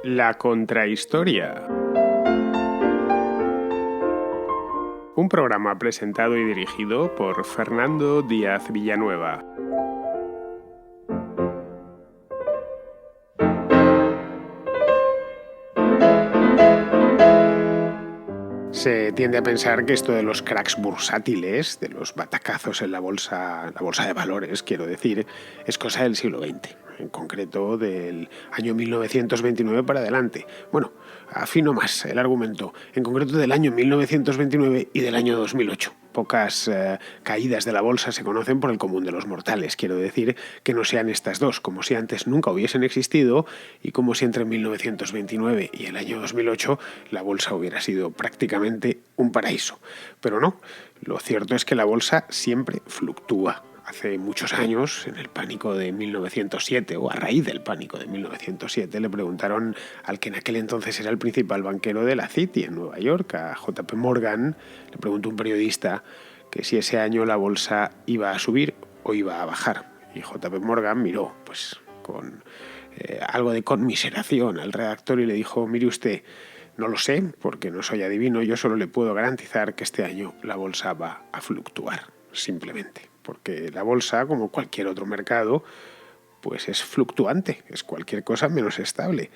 La Contrahistoria. Un programa presentado y dirigido por Fernando Díaz Villanueva. Se tiende a pensar que esto de los cracks bursátiles, de los batacazos en la bolsa de valores, quiero decir, es cosa del siglo XX, en concreto del año 1929 para adelante. Bueno, afino más el argumento, en concreto del año 1929 y del año 2008. Pocas caídas de la bolsa se conocen por el común de los mortales. Quiero decir que no sean estas dos, como si antes nunca hubiesen existido y como si entre 1929 y el año 2008 la bolsa hubiera sido prácticamente un paraíso. Pero no, lo cierto es que la bolsa siempre fluctúa. Hace muchos años, en el pánico de 1907, o a raíz del pánico de 1907, le preguntaron al que en aquel entonces era el principal banquero de la Citi en Nueva York, a JP Morgan, le preguntó un periodista que si ese año la bolsa iba a subir o iba a bajar. Y JP Morgan miró pues con algo de conmiseración al redactor y le dijo: mire usted, no lo sé porque no soy adivino, yo solo le puedo garantizar que este año la bolsa va a fluctuar, simplemente. Porque la bolsa, como cualquier otro mercado, pues es fluctuante, es cualquier cosa menos estable.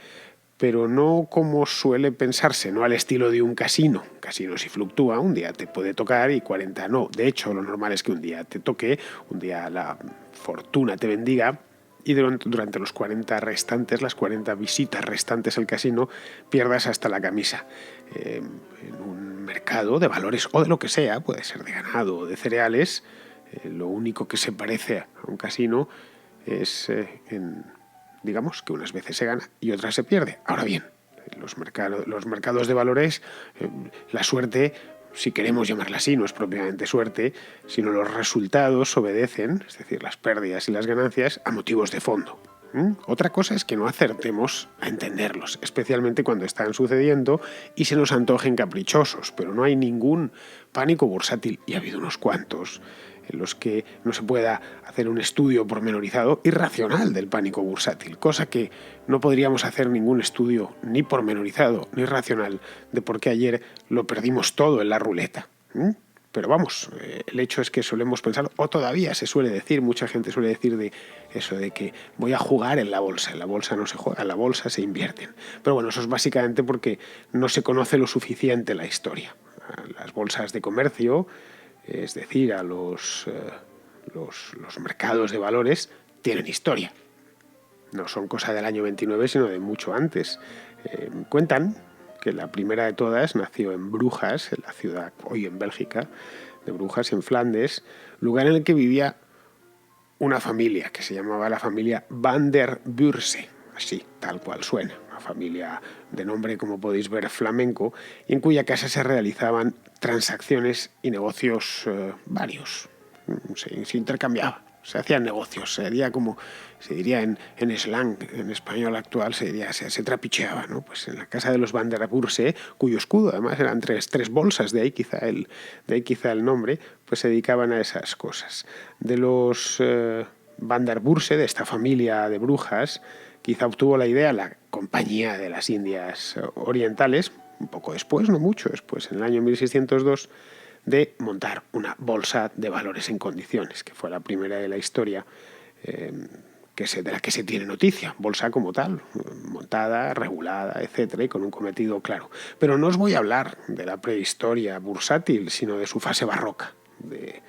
Pero no como suele pensarse, no al estilo de un casino. Un casino si fluctúa, un día te puede tocar y 40 no. De hecho, lo normal es que un día te toque, un día la fortuna te bendiga y durante los 40 restantes, las 40 visitas restantes al casino, pierdas hasta la camisa. En un mercado de valores o de lo que sea, puede ser de ganado o de cereales, lo único que se parece a un casino es, digamos, que unas veces se gana y otras se pierde. Ahora bien, los mercados de valores, la suerte, si queremos llamarla así, no es propiamente suerte, sino los resultados obedecen, es decir, las pérdidas y las ganancias, a motivos de fondo. Otra cosa es que no acertemos a entenderlos, especialmente cuando están sucediendo y se nos antojen caprichosos, pero no hay ningún pánico bursátil, y ha habido unos cuantos, en los que no se pueda hacer un estudio pormenorizado y racional del pánico bursátil, cosa que no podríamos hacer ningún estudio ni pormenorizado ni racional de por qué ayer lo perdimos todo en la ruleta. Pero vamos, el hecho es que solemos pensar, o todavía se suele decir, mucha gente suele decir de eso de que voy a jugar en la bolsa no se juega, en la bolsa se invierten. Pero bueno, eso es básicamente porque no se conoce lo suficiente la historia. Las bolsas de comercio, es decir, a los mercados de valores, tienen historia. No son cosa del año 29, sino de mucho antes. Cuentan que la primera de todas nació en Brujas, en la ciudad, hoy en Bélgica, de Brujas, en Flandes, lugar en el que vivía una familia que se llamaba la familia Van der Burse, así, tal cual suena, una familia de nombre, como podéis ver, flamenco, y en cuya casa se realizaban transacciones y negocios varios. Se intercambiaba, se hacían negocios, se diría en slang, en español actual, se trapicheaba, ¿no? Pues en la casa de los Van der Burse, cuyo escudo además eran tres bolsas, de ahí quizá el nombre, pues se dedicaban a esas cosas. De los Van der Burse, de esta familia de brujas, quizá obtuvo la idea la Compañía de las Indias Orientales, un poco después, no mucho después, en el año 1602, de montar una bolsa de valores en condiciones, que fue la primera de la historia de la que se tiene noticia, bolsa como tal, montada, regulada, etcétera, y con un cometido claro. Pero no os voy a hablar de la prehistoria bursátil, sino de su fase barroca, de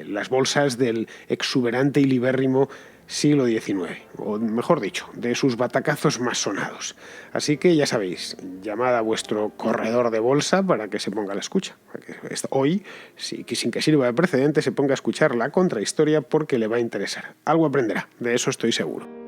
las bolsas del exuberante y libérrimo siglo XIX, o mejor dicho, de sus batacazos más sonados. Así que ya sabéis, llamad a vuestro corredor de bolsa para que se ponga a la escucha. Para que hoy, sin que sirva de precedente, se ponga a escuchar la contrahistoria porque le va a interesar. Algo aprenderá, de eso estoy seguro.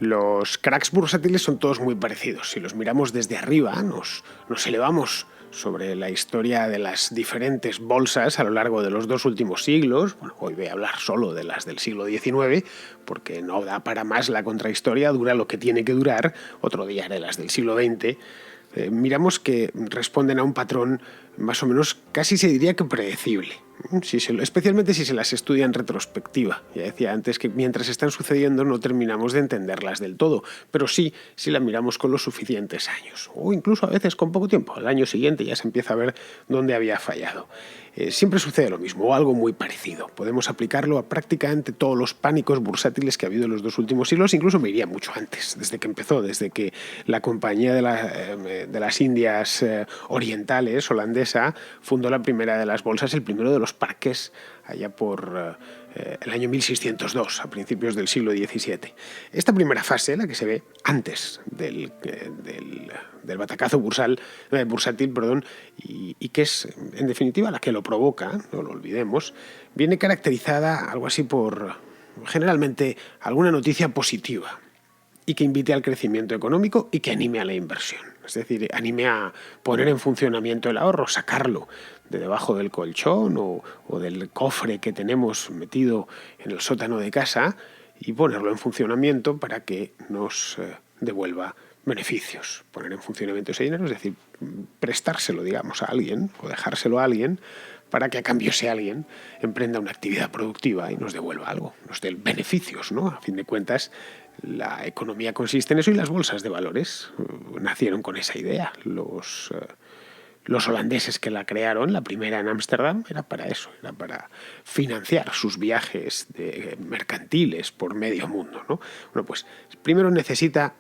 Los cracks bursátiles son todos muy parecidos. Si los miramos desde arriba, nos elevamos sobre la historia de las diferentes bolsas a lo largo de los 2 últimos siglos. Bueno, hoy voy a hablar solo de las del siglo XIX, porque no da para más la contrahistoria, dura lo que tiene que durar. Otro día haré las del siglo XX. Miramos que responden a un patrón más o menos, casi se diría que predecible, especialmente si se las estudia en retrospectiva. Ya decía antes que mientras están sucediendo no terminamos de entenderlas del todo, pero sí si la miramos con los suficientes años, o incluso a veces con poco tiempo. Al año siguiente ya se empieza a ver dónde había fallado. Siempre sucede lo mismo, o algo muy parecido. Podemos aplicarlo a prácticamente todos los pánicos bursátiles que ha habido en los 2 últimos siglos. Incluso me iría mucho antes, desde que empezó, desde que la Compañía de las Indias Orientales, holandesa, fundó la primera de las bolsas, el primero de los parques, allá por el año 1602, a principios del siglo XVII. Esta primera fase, la que se ve antes del batacazo bursátil, y que es, en definitiva, la que lo provoca, no lo olvidemos, viene caracterizada algo así por, generalmente, alguna noticia positiva y que invite al crecimiento económico y que anime a la inversión. Es decir, anime a poner en funcionamiento el ahorro, sacarlo de debajo del colchón o del cofre que tenemos metido en el sótano de casa y ponerlo en funcionamiento para que nos devuelva beneficios. Poner en funcionamiento ese dinero, es decir, prestárselo, digamos, a alguien o dejárselo a alguien para que a cambio ese alguien emprenda una actividad productiva y nos devuelva algo, nos dé beneficios, ¿no? A fin de cuentas, la economía consiste en eso y las bolsas de valores nacieron con esa idea. Los holandeses que la crearon, la primera en Ámsterdam, era para eso, era para financiar sus viajes mercantiles por medio mundo, ¿no? Bueno, pues primero necesita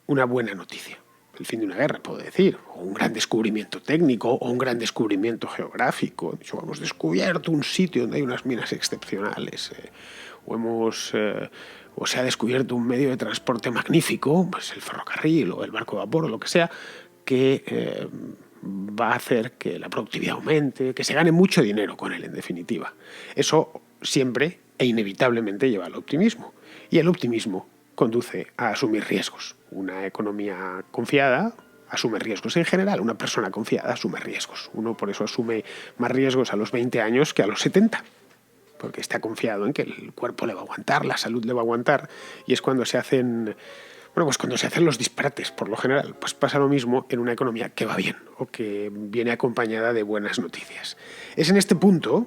una buena noticia. El fin de una guerra, puedo decir, o un gran descubrimiento técnico, o un gran descubrimiento geográfico. De hecho, hemos descubierto un sitio donde hay unas minas excepcionales, o se ha descubierto un medio de transporte magnífico, pues el ferrocarril o el barco de vapor o lo que sea, que va a hacer que la productividad aumente, que se gane mucho dinero con él, en definitiva. Eso siempre e inevitablemente lleva al optimismo. Y el optimismo conduce a asumir riesgos. Una economía confiada asume riesgos en general. Una persona confiada asume riesgos. Uno por eso asume más riesgos a los 20 años que a los 70. Porque está confiado en que el cuerpo le va a aguantar, la salud le va a aguantar. Y es cuando se hacen los disparates, por lo general. Pues pasa lo mismo en una economía que va bien o que viene acompañada de buenas noticias. Es en este punto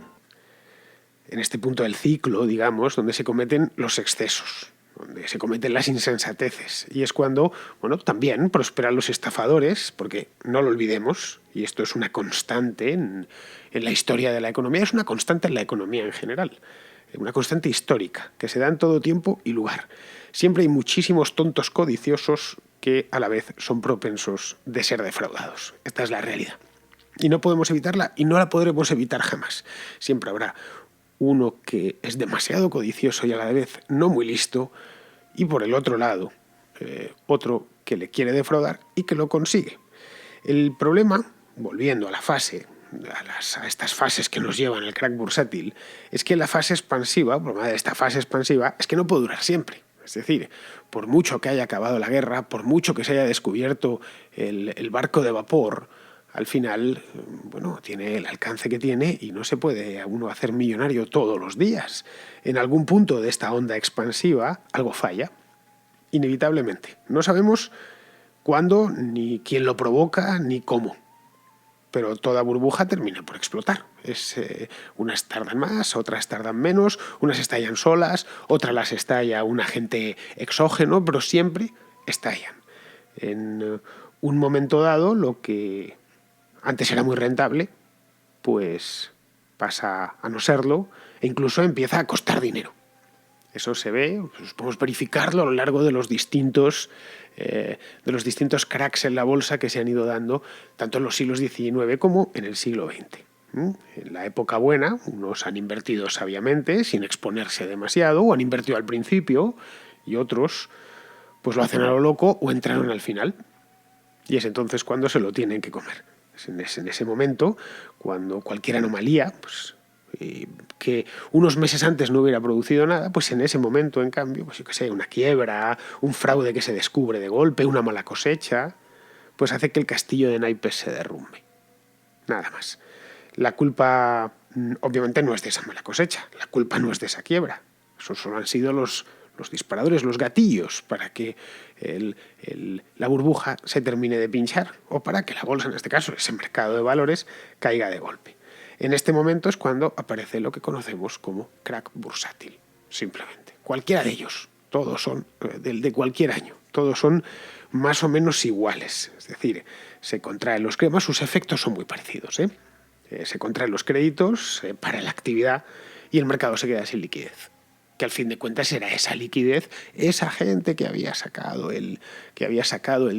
del ciclo, digamos, donde se cometen los excesos, donde se cometen las insensateces. Y es cuando, también prosperan los estafadores, porque no lo olvidemos, y esto es una constante en la historia de la economía, es una constante en la economía en general, una constante histórica, que se da en todo tiempo y lugar. Siempre hay muchísimos tontos codiciosos que a la vez son propensos de ser defraudados. Esta es la realidad. Y no podemos evitarla y no la podremos evitar jamás. Siempre habrá uno que es demasiado codicioso y a la vez no muy listo, y por el otro lado, otro que le quiere defraudar y que lo consigue. El problema, volviendo a la fase, a estas fases que nos llevan al crack bursátil, es que la fase expansiva, el problema de esta fase expansiva, es que no puede durar siempre. Es decir, por mucho que haya acabado la guerra, por mucho que se haya descubierto el barco de vapor, al final, tiene el alcance que tiene y no se puede a uno hacer millonario todos los días. En algún punto de esta onda expansiva, algo falla, inevitablemente. No sabemos cuándo, ni quién lo provoca, ni cómo. Pero toda burbuja termina por explotar. Unas tardan más, otras tardan menos, unas estallan solas, otras las estalla un agente exógeno, pero siempre estallan. En un momento dado, lo que antes era muy rentable, pues pasa a no serlo e incluso empieza a costar dinero. Eso se ve, pues podemos verificarlo a lo largo de los distintos cracks en la bolsa que se han ido dando tanto en los siglos XIX como en el siglo XX. En la época buena, unos han invertido sabiamente, sin exponerse demasiado, o han invertido al principio, y otros pues lo hacen a lo loco o entraron al final. Y es entonces cuando se lo tienen que comer. Es en ese momento, cuando cualquier anomalía, pues, que unos meses antes no hubiera producido nada, pues en ese momento, en cambio, pues una quiebra, un fraude que se descubre de golpe, una mala cosecha, pues hace que el castillo de naipes se derrumbe. Nada más. La culpa, obviamente, no es de esa mala cosecha, la culpa no es de esa quiebra. Esos solo han sido los disparadores, los gatillos para que la burbuja se termine de pinchar o para que la bolsa, en este caso, ese mercado de valores, caiga de golpe. En este momento es cuando aparece lo que conocemos como crack bursátil, simplemente. Cualquiera de ellos, todos son de cualquier año, todos son más o menos iguales. Es decir, se contraen los créditos, sus efectos son muy parecidos. Se contraen los créditos, se para la actividad y el mercado se queda sin liquidez. Que al fin de cuentas era esa liquidez, esa gente que había sacado el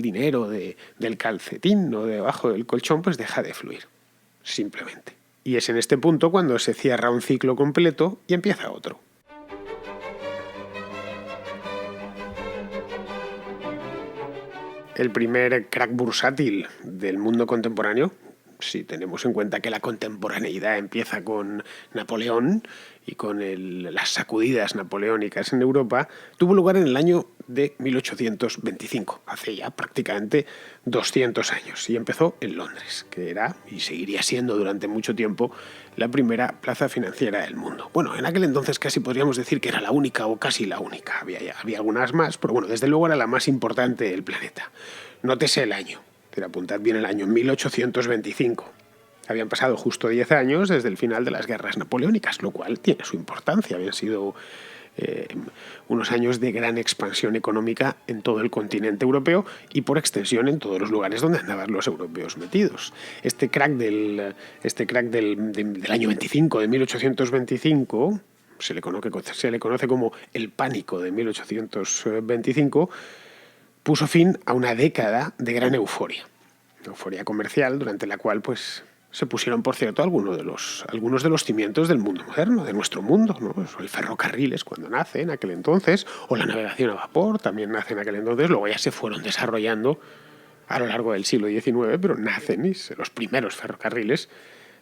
dinero del calcetín o debajo del colchón, pues deja de fluir, simplemente. Y es en este punto cuando se cierra un ciclo completo y empieza otro. El primer crack bursátil del mundo contemporáneo, si tenemos en cuenta que la contemporaneidad empieza con Napoleón y con las sacudidas napoleónicas en Europa, tuvo lugar en el año de 1825, hace ya prácticamente 200 años, y empezó en Londres, que era y seguiría siendo durante mucho tiempo la primera plaza financiera del mundo. Bueno, en aquel entonces casi podríamos decir que era la única o casi la única, había algunas más, pero bueno, desde luego era la más importante del planeta. Nótese el año. Pero apuntad bien el año, 1825. Habían pasado justo 10 años desde el final de las guerras napoleónicas, lo cual tiene su importancia. Habían sido unos años de gran expansión económica en todo el continente europeo y por extensión en todos los lugares donde andaban los europeos metidos. Este crack del año 25, de 1825, se le conoce como el pánico de 1825, puso fin a una década de gran euforia comercial, durante la cual pues se pusieron, por cierto, algunos de los cimientos del mundo moderno, de nuestro mundo, ¿no? El ferrocarril es cuando nace en aquel entonces, o la navegación a vapor también nace en aquel entonces, luego ya se fueron desarrollando a lo largo del siglo XIX, pero nacen y los primeros ferrocarriles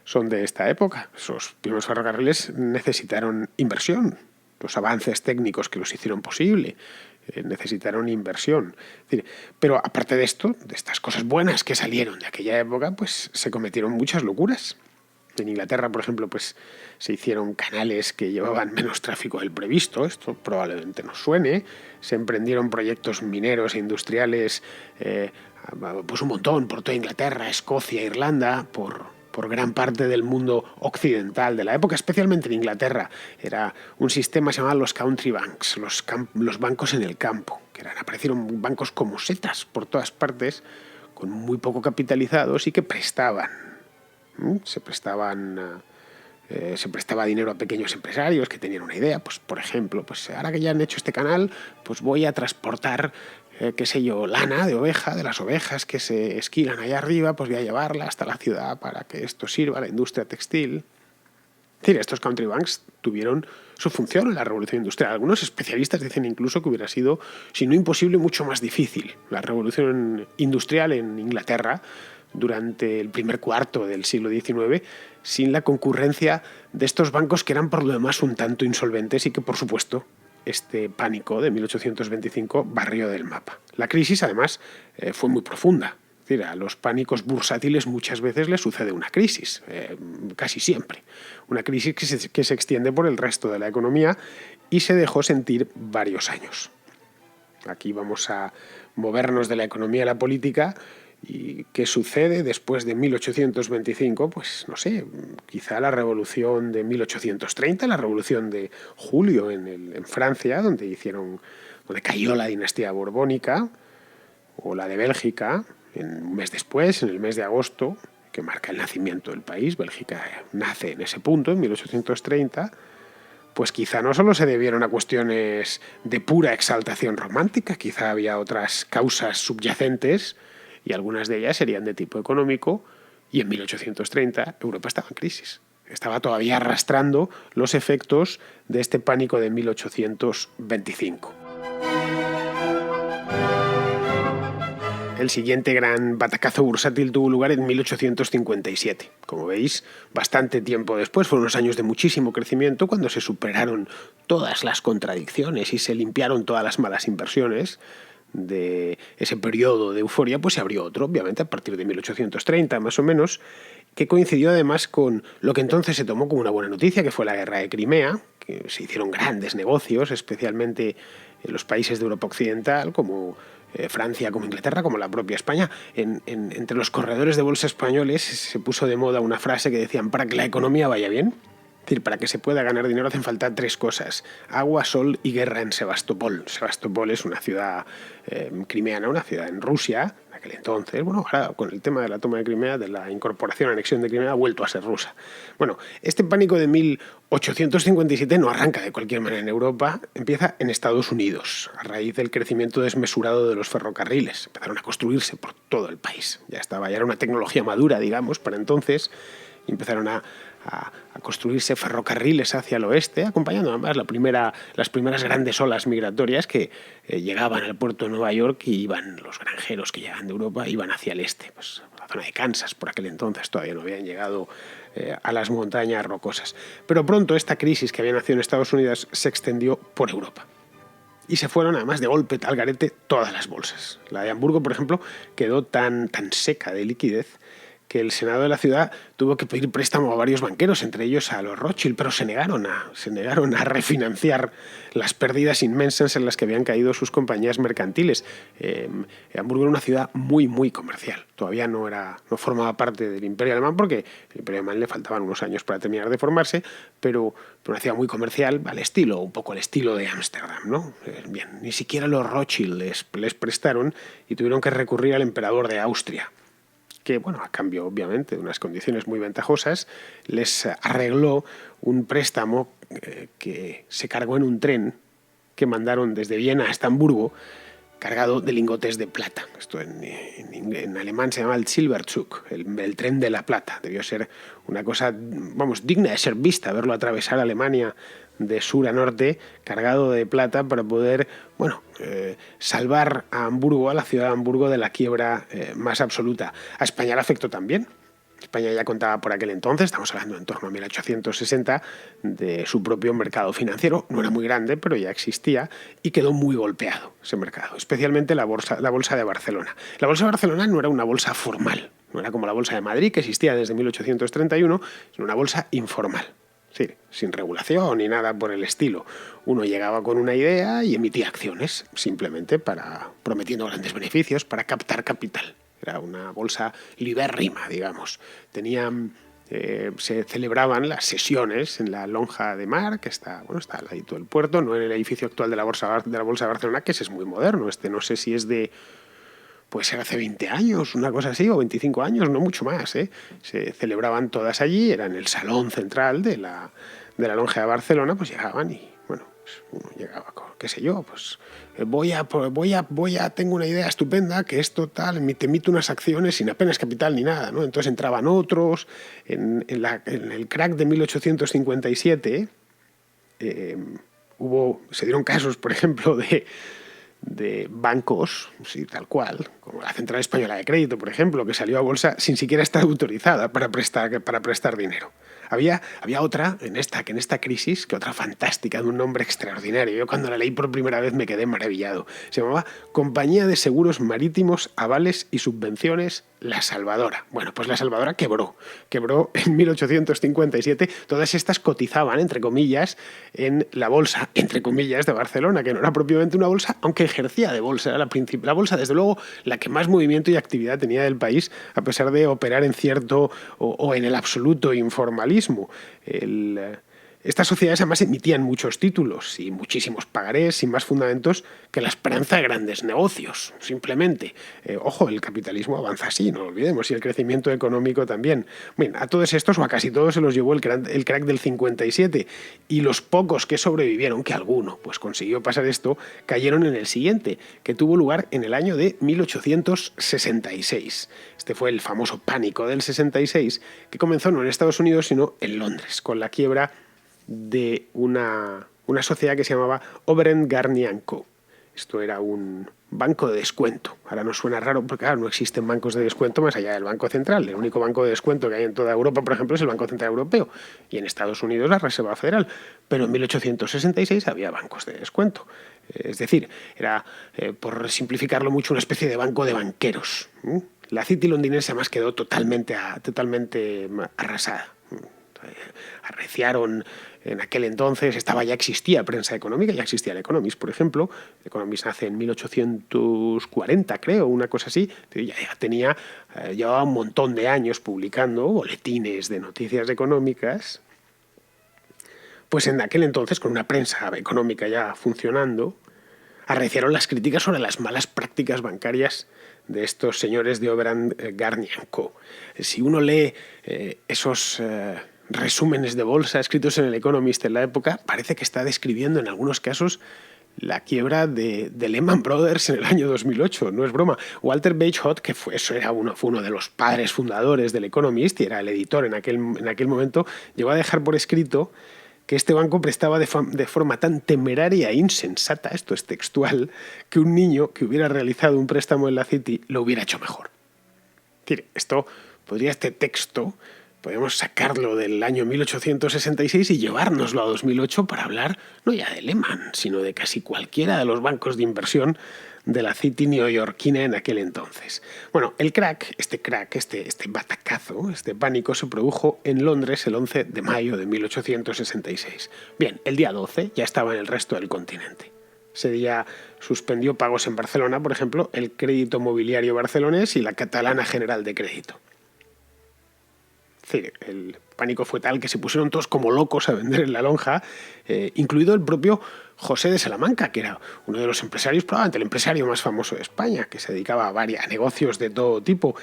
son de esta época. Esos primeros ferrocarriles necesitaron inversión, los avances técnicos que los hicieron posible, necesitaron inversión. Es decir, pero aparte de esto, de estas cosas buenas que salieron de aquella época, pues se cometieron muchas locuras. En Inglaterra, por ejemplo, pues se hicieron canales que llevaban menos tráfico del previsto, esto probablemente nos suene. Se emprendieron proyectos mineros e industriales, pues un montón, por toda Inglaterra, Escocia, Irlanda, por gran parte del mundo occidental de la época, especialmente en Inglaterra. Era un sistema llamado los country banks, los bancos en el campo, que aparecieron bancos como setas por todas partes, con muy poco capitalizados y que prestaban. Se prestaba dinero a pequeños empresarios que tenían una idea, pues por ejemplo, pues ahora que ya han hecho este canal, pues voy a transportar lana de oveja, de las ovejas que se esquilan allá arriba, pues voy a llevarla hasta la ciudad para que esto sirva a la industria textil. Es decir, estos country banks tuvieron su función en la revolución industrial. Algunos especialistas dicen incluso que hubiera sido, si no imposible, mucho más difícil la revolución industrial en Inglaterra durante el primer cuarto del siglo XIX sin la concurrencia de estos bancos que eran por lo demás un tanto insolventes y que, por supuesto, este pánico de 1825 barrió del mapa. La crisis, además, fue muy profunda. Es decir, a los pánicos bursátiles muchas veces les sucede una crisis, casi siempre. Una crisis que se extiende por el resto de la economía y se dejó sentir varios años. Aquí vamos a movernos de la economía a la política. ¿Y qué sucede después de 1825? Pues no sé, quizá la revolución de 1830, la revolución de julio en Francia, donde cayó la dinastía borbónica, o la de Bélgica, un mes después, en el mes de agosto, que marca el nacimiento del país. Bélgica nace en ese punto, en 1830, pues quizá no solo se debieron a cuestiones de pura exaltación romántica, quizá había otras causas subyacentes, y algunas de ellas serían de tipo económico, y en 1830 Europa estaba en crisis. Estaba todavía arrastrando los efectos de este pánico de 1825. El siguiente gran batacazo bursátil tuvo lugar en 1857. Como veis, bastante tiempo después, fueron unos años de muchísimo crecimiento cuando se superaron todas las contradicciones y se limpiaron todas las malas inversiones de ese periodo de euforia, pues se abrió otro, obviamente, a partir de 1830 más o menos, que coincidió además con lo que entonces se tomó como una buena noticia, que fue la guerra de Crimea, que se hicieron grandes negocios, especialmente en los países de Europa Occidental, como Francia, como Inglaterra, como la propia España. Entre los corredores de bolsa españoles se puso de moda una frase que decían: para que la economía vaya bien, es decir, para que se pueda ganar dinero hacen falta tres cosas: agua, sol y guerra en Sebastopol. Sebastopol es una ciudad crimeana, una ciudad en Rusia, en aquel entonces. Bueno, ahora con el tema de la toma de Crimea, de la incorporación, anexión de Crimea, ha vuelto a ser rusa. Bueno, este pánico de 1857 no arranca de cualquier manera en Europa, empieza en Estados Unidos, a raíz del crecimiento desmesurado de los ferrocarriles. Empezaron a construirse por todo el país. Ya era una tecnología madura, digamos, para entonces, y empezaron a construirse ferrocarriles hacia el oeste, acompañando además las primeras grandes olas migratorias que llegaban al puerto de Nueva York, y iban los granjeros que llegaban de Europa, iban hacia el este, pues la zona de Kansas. Por aquel entonces todavía no habían llegado a las montañas rocosas. Pero pronto esta crisis que había nacido en Estados Unidos se extendió por Europa. Y se fueron además de golpe al garete todas las bolsas. La de Hamburgo, por ejemplo, quedó tan seca de liquidez que el Senado de la ciudad tuvo que pedir préstamo a varios banqueros, entre ellos a los Rothschild, pero se negaron a refinanciar las pérdidas inmensas en las que habían caído sus compañías mercantiles. Hamburgo era una ciudad muy comercial. Todavía no formaba parte del Imperio Alemán, porque el Imperio Alemán le faltaban unos años para terminar de formarse, pero una ciudad muy comercial, un poco al estilo de Ámsterdam, ¿no? Bien, ni siquiera los Rothschild les prestaron y tuvieron que recurrir al emperador de Austria, que, bueno, a cambio, obviamente, de unas condiciones muy ventajosas, les arregló un préstamo que se cargó en un tren que mandaron desde Viena hasta Hamburgo, cargado de lingotes de plata. Esto en alemán se llama el Silberzug, el tren de la plata. Debió ser una cosa, digna de ser vista, verlo atravesar Alemania de sur a norte, cargado de plata, para poder, salvar a Hamburgo, a la ciudad de Hamburgo, de la quiebra más absoluta. A España le afectó también. España ya contaba por aquel entonces, estamos hablando en torno a 1860, de su propio mercado financiero. No era muy grande, pero ya existía, y quedó muy golpeado ese mercado, especialmente la bolsa de Barcelona. La bolsa de Barcelona no era una bolsa formal, no era como la bolsa de Madrid, que existía desde 1831, sino una bolsa informal. Sí, sin regulación ni nada por el estilo. Uno llegaba con una idea y emitía acciones, simplemente prometiendo grandes beneficios, para captar capital. Era una bolsa libérrima, digamos. Se celebraban las sesiones en la Lonja de Mar, que está al ladito del puerto, no en el edificio actual de la Bolsa de Barcelona, que ese es muy moderno. No sé si es puede ser hace 20 años, una cosa así, o 25 años, no mucho más. Se celebraban todas allí, era en el salón central de la Lonja de Barcelona. Pues llegaban y, pues uno llegaba con, qué sé yo, pues tengo una idea estupenda, que esto tal, te emito unas acciones sin apenas capital ni nada, ¿no? Entonces entraban otros. En el crack de 1857 se dieron casos, por ejemplo, de bancos, sí, tal cual, como la Central Española de Crédito, por ejemplo, que salió a bolsa sin siquiera estar autorizada para prestar dinero. Había otra en esta crisis, que otra fantástica, de un nombre extraordinario. Yo cuando la leí por primera vez me quedé maravillado. Se llamaba Compañía de Seguros Marítimos, Avales y Subvenciones La Salvadora. Bueno, pues La Salvadora quebró en 1857. Todas estas cotizaban, entre comillas, en la bolsa, entre comillas, de Barcelona, que no era propiamente una bolsa, aunque ejercía de bolsa. Era la bolsa, desde luego, la que más movimiento y actividad tenía del país, a pesar de operar en cierto o en el absoluto informalismo. Estas sociedades además emitían muchos títulos y muchísimos pagarés sin más fundamentos que la esperanza de grandes negocios, simplemente. Ojo, el capitalismo avanza así, no lo olvidemos, y el crecimiento económico también. Bueno, a todos estos, o a casi todos, se los llevó el crack del 57, y los pocos que sobrevivieron, que alguno pues consiguió pasar esto, cayeron en el siguiente, que tuvo lugar en el año de 1866. Este fue el famoso pánico del 66, que comenzó no en Estados Unidos, sino en Londres, con la quiebra de una sociedad que se llamaba Overend Garnier & Co. Esto era un banco de descuento. Ahora nos suena raro porque, claro, no existen bancos de descuento más allá del Banco Central. El único banco de descuento que hay en toda Europa, por ejemplo, es el Banco Central Europeo, y en Estados Unidos la Reserva Federal. Pero en 1866 había bancos de descuento. Es decir, era, por simplificarlo mucho, una especie de banco de banqueros. La City londinense además quedó totalmente arrasada. Arreciaron en aquel entonces, ya existía prensa económica, ya existía el Economist, por ejemplo. El Economist nace en 1840, creo, una cosa así. Llevaba un montón de años publicando boletines de noticias económicas. Pues en aquel entonces, con una prensa económica ya funcionando, arreciaron las críticas sobre las malas prácticas bancarias de estos señores de Oberand, Garnier & Co. Si uno lee esos resúmenes de bolsa escritos en el Economist en la época, parece que está describiendo en algunos casos la quiebra de Lehman Brothers en el año 2008, no es broma. Walter Bagehot, que fue uno de los padres fundadores del Economist y era el editor en aquel momento, llegó a dejar por escrito que este banco prestaba de forma tan temeraria e insensata, esto es textual, que un niño que hubiera realizado un préstamo en la City lo hubiera hecho mejor. Es decir, este texto podemos sacarlo del año 1866 y llevárnoslo a 2008 para hablar no ya de Lehman, sino de casi cualquiera de los bancos de inversión de la City neoyorquina en aquel entonces. Bueno, este batacazo, este pánico se produjo en Londres el 11 de mayo de 1866. Bien, el día 12 ya estaba en el resto del continente. Ese día suspendió pagos en Barcelona, por ejemplo, el Crédito Mobiliario Barcelonés y la Catalana General de Crédito. Es decir, el pánico fue tal que se pusieron todos como locos a vender en la lonja, incluido el propio José de Salamanca, que era uno de los empresarios, probablemente el empresario más famoso de España, que se dedicaba a negocios de todo tipo,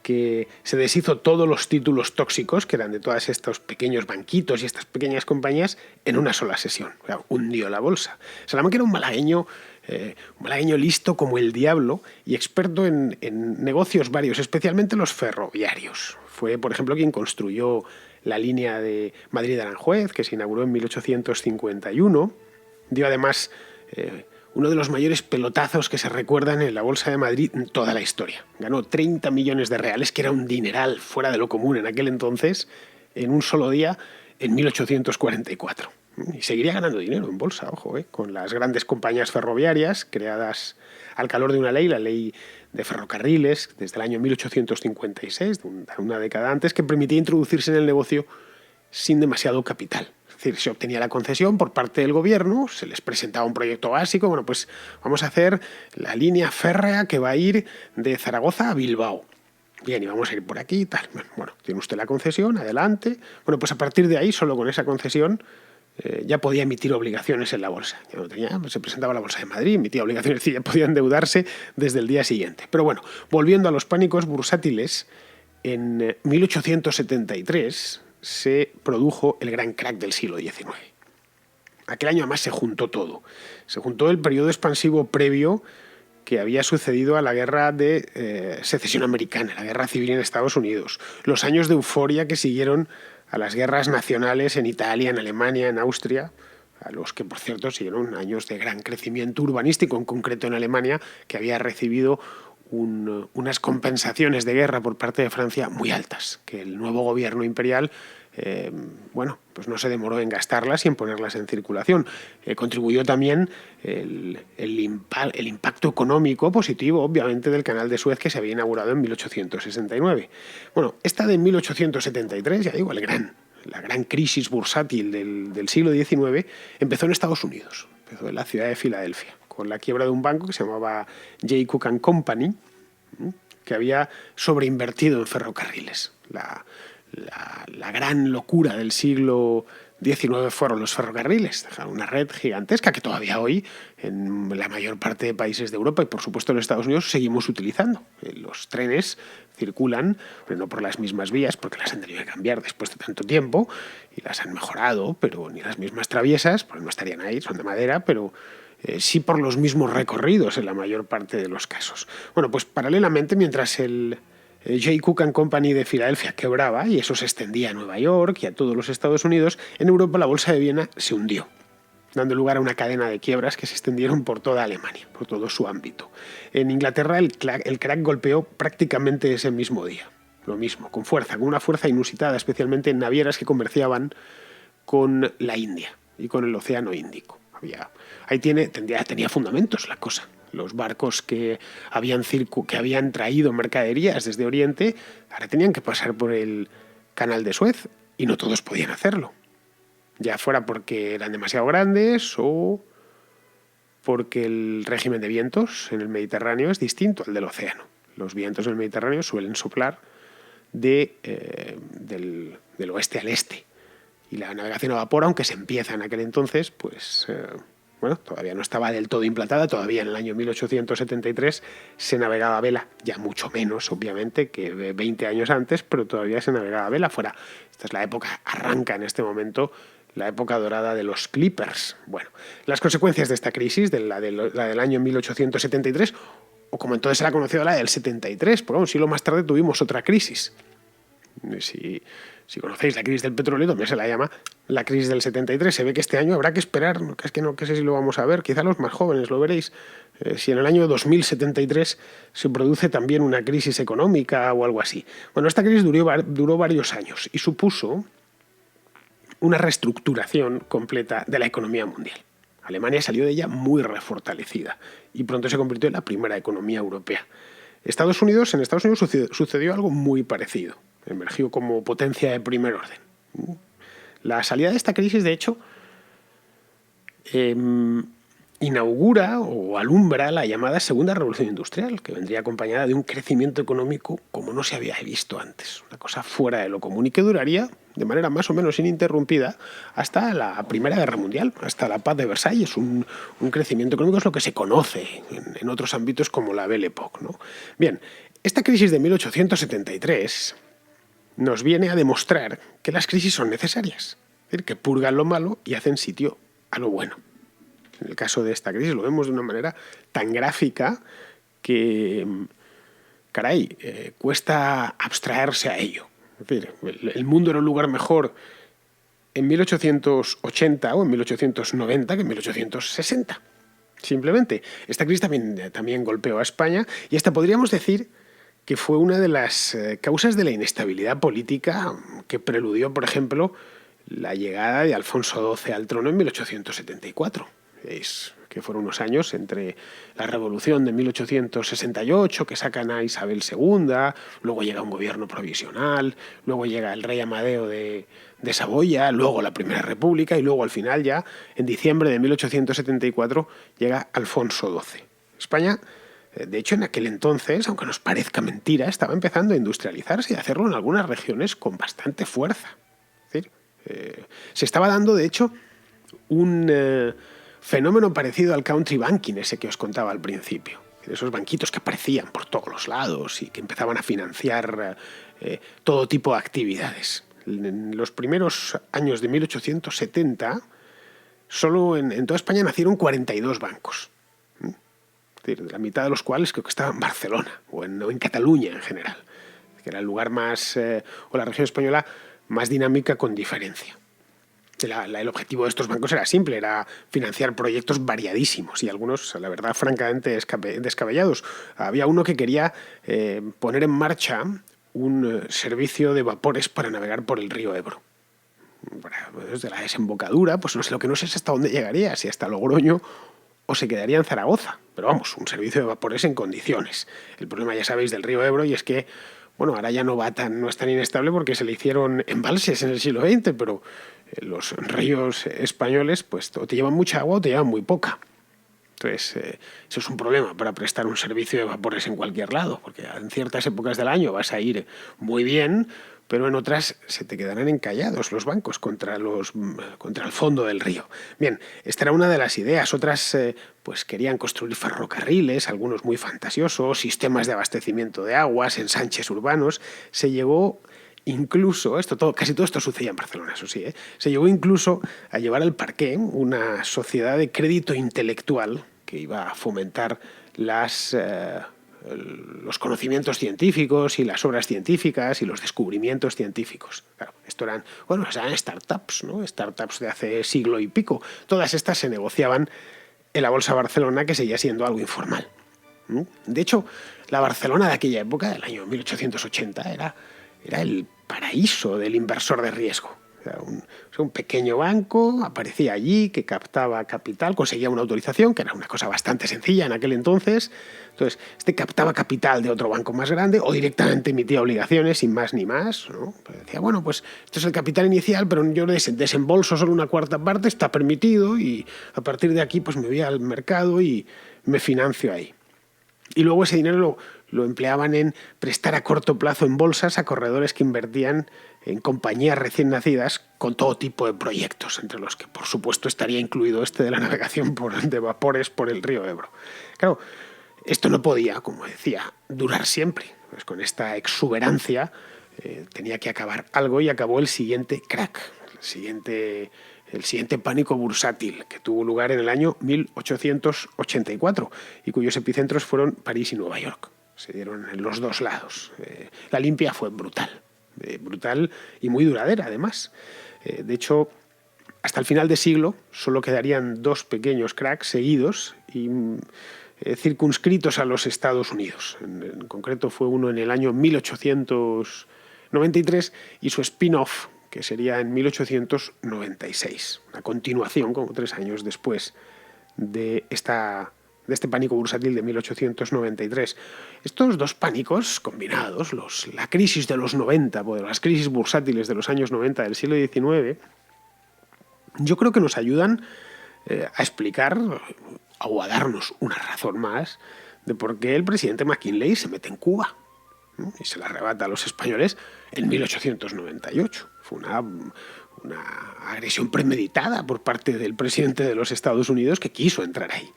que se deshizo todos los títulos tóxicos, que eran de todos estos pequeños banquitos y estas pequeñas compañías, en una sola sesión. O sea, hundió la bolsa. Salamanca era un malagueño listo como el diablo y experto en negocios varios, especialmente los ferroviarios. Fue, por ejemplo, quien construyó la línea de Madrid-Aranjuez, que se inauguró en 1851. Dio además uno de los mayores pelotazos que se recuerdan en la Bolsa de Madrid en toda la historia. Ganó 30 millones de reales, que era un dineral fuera de lo común en aquel entonces, en un solo día, en 1844. Y seguiría ganando dinero en bolsa, ojo, con las grandes compañías ferroviarias creadas al calor de una ley, la ley de ferrocarriles, desde el año 1856, una década antes, que permitía introducirse en el negocio sin demasiado capital. Es decir, se obtenía la concesión por parte del gobierno, se les presentaba un proyecto básico, bueno, pues vamos a hacer la línea férrea que va a ir de Zaragoza a Bilbao. Bien, y vamos a ir por aquí y tal. Bueno, tiene usted la concesión, adelante. Bueno, pues a partir de ahí, solo con esa concesión, ya podía emitir obligaciones en la bolsa. Ya no tenía, se presentaba a la Bolsa de Madrid, emitía obligaciones, y ya podía endeudarse desde el día siguiente. Pero bueno, volviendo a los pánicos bursátiles, en 1873 se produjo el gran crack del siglo XIX. Aquel año además se juntó todo. Se juntó el periodo expansivo previo que había sucedido a la guerra de secesión americana, la guerra civil en Estados Unidos, los años de euforia que siguieron a las guerras nacionales en Italia, en Alemania, en Austria, a los que, por cierto, siguieron años de gran crecimiento urbanístico, en concreto en Alemania, que había recibido unas compensaciones de guerra por parte de Francia muy altas, que el nuevo gobierno imperial pues no se demoró en gastarlas y en ponerlas en circulación. Contribuyó también el impacto económico positivo, obviamente, del Canal de Suez, que se había inaugurado en 1869. Bueno, esta de 1873, ya digo, la gran crisis bursátil del siglo XIX, empezó en Estados Unidos, empezó en la ciudad de Filadelfia, con la quiebra de un banco que se llamaba Jay Cooke & Company, que había sobreinvertido en ferrocarriles. La gran locura del siglo XIX fueron los ferrocarriles, dejaron una red gigantesca que todavía hoy en la mayor parte de países de Europa y por supuesto en Estados Unidos seguimos utilizando. Los trenes circulan, pero no por las mismas vías, porque las han tenido que cambiar después de tanto tiempo y las han mejorado, pero ni las mismas traviesas, porque no estarían ahí, son de madera, pero sí por los mismos recorridos en la mayor parte de los casos. Bueno, pues paralelamente, mientras el Jay Cooke & Company de Filadelfia quebraba y eso se extendía a Nueva York y a todos los Estados Unidos, en Europa la bolsa de Viena se hundió. dando lugar a una cadena de quiebras que se extendieron por toda Alemania, por todo su ámbito. En Inglaterra el crack golpeó prácticamente ese mismo día. Lo mismo, con fuerza, con una fuerza inusitada, especialmente en navieras que comerciaban con la India y con el Océano Índico. Tenía fundamentos la cosa. Los barcos que habían traído mercaderías desde Oriente ahora tenían que pasar por el Canal de Suez y no todos podían hacerlo. Ya fuera porque eran demasiado grandes o porque el régimen de vientos en el Mediterráneo es distinto al del océano. Los vientos del Mediterráneo suelen soplar del oeste al este. Y la navegación a vapor, aunque se empieza en aquel entonces, pues todavía no estaba del todo implantada. Todavía en el año 1873 se navegaba a vela, ya mucho menos, obviamente, que 20 años antes, pero todavía se navegaba a vela. Esta es la época, arranca en este momento la época dorada de los clippers. Bueno, las consecuencias de esta crisis, la del año 1873, o como entonces era conocida la del 73, porque un siglo más tarde tuvimos otra crisis. Si conocéis la crisis del petróleo, también se la llama la crisis del 73. Se ve que este año habrá que esperar, que sé si lo vamos a ver, quizá los más jóvenes lo veréis. Si en el año 2073 se produce también una crisis económica o algo así. Bueno, esta crisis duró varios años y supuso una reestructuración completa de la economía mundial. Alemania salió de ella muy refortalecida y pronto se convirtió en la primera economía europea. En Estados Unidos sucedió algo muy parecido. Emergió como potencia de primer orden. La salida de esta crisis, de hecho, inaugura o alumbra la llamada Segunda Revolución Industrial, que vendría acompañada de un crecimiento económico como no se había visto antes, una cosa fuera de lo común y que duraría de manera más o menos ininterrumpida hasta la Primera Guerra Mundial, hasta la Paz de Versalles. Un crecimiento económico es lo que se conoce en otros ámbitos como la Belle Époque, ¿no? Bien, esta crisis de 1873 nos viene a demostrar que las crisis son necesarias, es decir, que purgan lo malo y hacen sitio a lo bueno. En el caso de esta crisis lo vemos de una manera tan gráfica que, cuesta abstraerse a ello. Es decir, el mundo era un lugar mejor en 1880 o en 1890 que en 1860. Simplemente, esta crisis también golpeó a España y esta podríamos decir que fue una de las causas de la inestabilidad política que preludió, por ejemplo, la llegada de Alfonso XII al trono en 1874. Veis que fueron unos años entre la Revolución de 1868, que sacan a Isabel II, luego llega un gobierno provisional, luego llega el rey Amadeo de Saboya, luego la Primera República y luego al final ya, en diciembre de 1874, llega Alfonso XII. España, de hecho, en aquel entonces, aunque nos parezca mentira, estaba empezando a industrializarse y a hacerlo en algunas regiones con bastante fuerza. Es decir, se estaba dando, de hecho, un fenómeno parecido al country banking, ese que os contaba al principio. Esos banquitos que aparecían por todos los lados y que empezaban a financiar todo tipo de actividades. En los primeros años de 1870, solo en toda España nacieron 42 bancos. La mitad de los cuales creo que estaban en Barcelona o en Cataluña en general, que era el lugar más, o la región española más dinámica con diferencia. El objetivo de estos bancos era simple, era financiar proyectos variadísimos y algunos, la verdad, francamente descabellados. Había uno que quería poner en marcha un servicio de vapores para navegar por el río Ebro. Desde la desembocadura, pues lo que no sé es hasta dónde llegaría, si hasta Logroño o se quedaría en Zaragoza. Pero vamos, un servicio de vapores en condiciones. El problema, ya sabéis, del río Ebro y es que, ahora ya no es tan inestable porque se le hicieron embalses en el siglo XX, pero los ríos españoles pues o te llevan mucha agua o te llevan muy poca. Entonces, eso es un problema para prestar un servicio de vapores en cualquier lado, porque en ciertas épocas del año vas a ir muy bien, pero en otras se te quedarán encallados los bancos contra el fondo del río. Bien, esta era una de las ideas. Otras pues querían construir ferrocarriles, algunos muy fantasiosos, sistemas de abastecimiento de aguas, ensanches urbanos. Se llegó incluso, casi todo esto sucedía en Barcelona, eso sí, se llegó incluso a llevar al parqué una sociedad de crédito intelectual que iba a fomentar los conocimientos científicos y las obras científicas y los descubrimientos científicos. Claro, Esto eran startups, ¿no? Startups de hace siglo y pico. Todas estas se negociaban en la Bolsa de Barcelona, que seguía siendo algo informal. De hecho, la Barcelona de aquella época, del año 1880, era el paraíso del inversor de riesgo. Un pequeño banco aparecía allí que captaba capital, conseguía una autorización, que era una cosa bastante sencilla en aquel entonces. Entonces, captaba capital de otro banco más grande o directamente emitía obligaciones sin más ni más, ¿no? Pues decía, bueno, pues esto es el capital inicial, pero yo desembolso solo una cuarta parte, está permitido, y a partir de aquí pues me voy al mercado y me financio ahí. Y luego ese dinero lo empleaban en prestar a corto plazo en bolsas a corredores que invertían en compañías recién nacidas con todo tipo de proyectos, entre los que, por supuesto, estaría incluido este de la navegación de vapores por el río Ebro. Claro, esto no podía, como decía, durar siempre. Pues con esta exuberancia tenía que acabar algo, y acabó el siguiente crack, el siguiente pánico bursátil, que tuvo lugar en el año 1884 y cuyos epicentros fueron París y Nueva York. Se dieron en los dos lados. La limpia fue brutal y muy duradera, además. De hecho, hasta el final de siglo solo quedarían dos pequeños cracks seguidos y circunscritos a los Estados Unidos. En concreto fue uno en el año 1893 y su spin-off, que sería en 1896, una continuación como 3 años después de este pánico bursátil de 1893. Estos dos pánicos combinados, la crisis de los 90, las crisis bursátiles de los años 90 del siglo XIX, yo creo que nos ayudan a explicar o a darnos una razón más de por qué el presidente McKinley se mete en Cuba, ¿no? Y se la arrebata a los españoles en 1898. Fue una agresión premeditada por parte del presidente de los Estados Unidos, que quiso entrar ahí.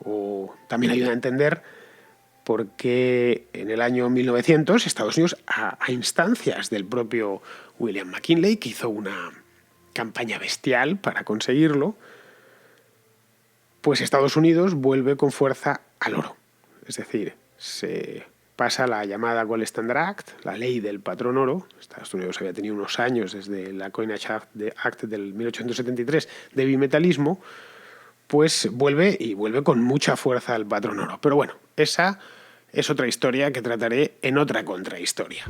O también ayuda a entender por qué en el año 1900 Estados Unidos, a instancias del propio William McKinley, que hizo una campaña bestial para conseguirlo, pues Estados Unidos vuelve con fuerza al oro. Es decir, se pasa la llamada Gold Standard Act, la ley del patrón oro. Estados Unidos había tenido unos años desde la Coinage Act del 1873 de bimetalismo, pues vuelve con mucha fuerza al patrón oro. Pero bueno, esa es otra historia que trataré en otra contrahistoria.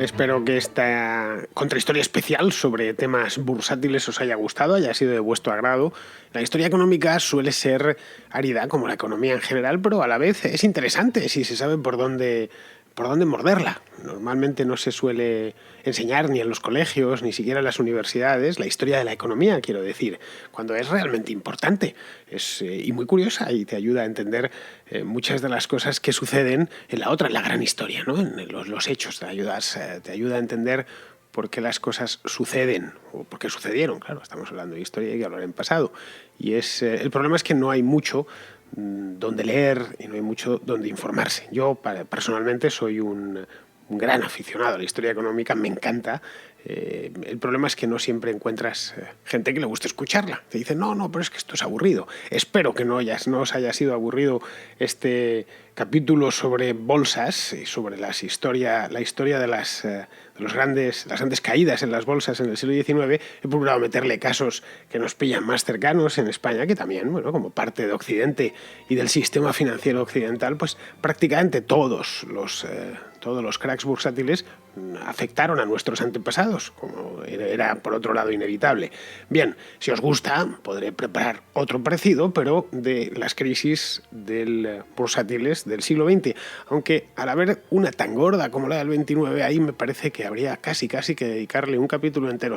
Espero que esta contrahistoria especial sobre temas bursátiles os haya gustado, haya sido de vuestro agrado. La historia económica suele ser árida, como la economía en general, pero a la vez es interesante si se sabe por dónde morderla. Normalmente no se suele enseñar ni en los colegios, ni siquiera en las universidades, la historia de la economía, quiero decir, cuando es realmente importante. Y muy curiosa, y te ayuda a entender muchas de las cosas que suceden en la gran historia, ¿no? En los hechos. Te ayuda a entender por qué las cosas suceden, o por qué sucedieron. Claro, estamos hablando de historia y hay que hablar en pasado. Y el problema es que no hay mucho donde leer y no hay mucho donde informarse. Yo personalmente soy un gran aficionado a la historia económica, me encanta. El problema es que no siempre encuentras gente que le guste escucharla. Te dicen, no, pero es que esto es aburrido. Espero que no os haya sido aburrido este capítulo sobre bolsas y sobre la historia de las grandes caídas en las bolsas en el siglo XIX. He procurado meterle casos que nos pillan más cercanos en España, que también, bueno, como parte de Occidente y del sistema financiero occidental, pues prácticamente todos los cracks bursátiles afectaron a nuestros antepasados, como era por otro lado inevitable. Bien, si os gusta, podré preparar otro parecido, pero de las crisis bursátiles del siglo XX, aunque al haber una tan gorda como la del 29, ahí me parece que habría casi que dedicarle un capítulo entero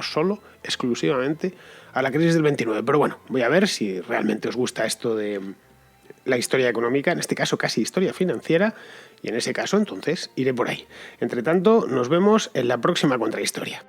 exclusivamente a la crisis del 29. Pero bueno, voy a ver si realmente os gusta esto de la historia económica, en este caso casi historia financiera, y en ese caso entonces iré por ahí. Entre tanto, nos vemos en la próxima contrahistoria.